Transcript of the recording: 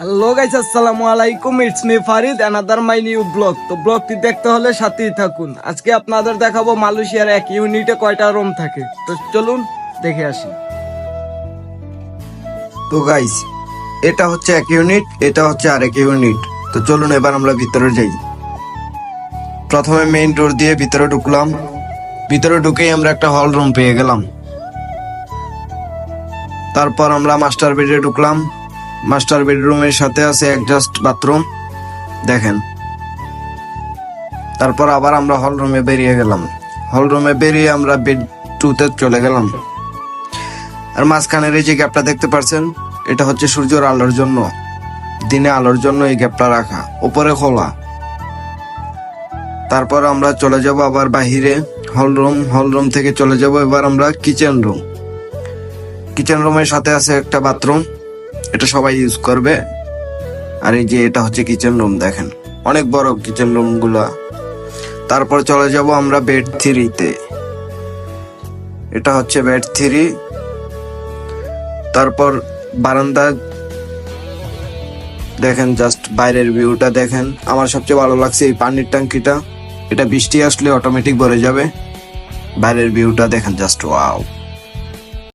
Hello guys, আসসালামু আলাইকুম। It's me Farid, another my new blog. তো ব্লগটি দেখতে হলে সাথেই থাকুন। আজকে আপনাদের দেখাবো মালয়েশিয়ার এক ইউনিটে কয়টা রুম থাকে। তো চলুন দেখে আসি। তো গাইস, এটা হচ্ছে এক ইউনিট, এটা হচ্ছে আরেক ইউনিট। তো চলুন এবার আমরা ভিতরে যাই। প্রথমে মেইন ডোর দিয়ে ভিতরে ঢুকলাম। ভিতরে ঢুকেই আমরা একটা হল রুম পেয়ে গেলাম। তারপর আমরা মাস্টার বেডে ঢুকলাম। মাস্টার বেডরুমের সাথে আছে অ্যাডজাস্ট বাথরুম, দেখেন। তারপর আবার আমরা হল রুমে বেরিয়ে গেলাম। হল রুমে বেরিয়ে আমরা বেড 2-তে চলে গেলাম। আর মাঝখানের এই যে গ্যাপটা দেখতে পাচ্ছেন, এটা হচ্ছে সূর্যের আলোর জন্য, দিনে আলোর জন্য এই গ্যাপটা রাখা, উপরে খোলা। তারপর আমরা চলে যাব আবার বাহিরে হল রুম থেকে চলে যাব এবার আমরা কিচেন রুম। কিচেন রুমের সাথে আছে একটা বাথরুম, এটা সবাই ইউজ করবে। আর এই যে এটা হচ্ছে কিচেন রুম, দেখেন অনেক বড় কিচেন রুম গুলা। তারপর চলে যাব আমরা বেড 3-তে, এটা হচ্ছে বেড 3। তারপর বারান্দা দেখেন, জাস্ট বাইরের ভিউটা দেখেন। আমার সবচেয়ে ভালো লাগছে এই পানির ট্যাঙ্কিটা, এটা বৃষ্টি আসলে অটোমেটিক ভরে যাবে। বাইরের ভিউটা দেখেন, জাস্ট ওয়াও।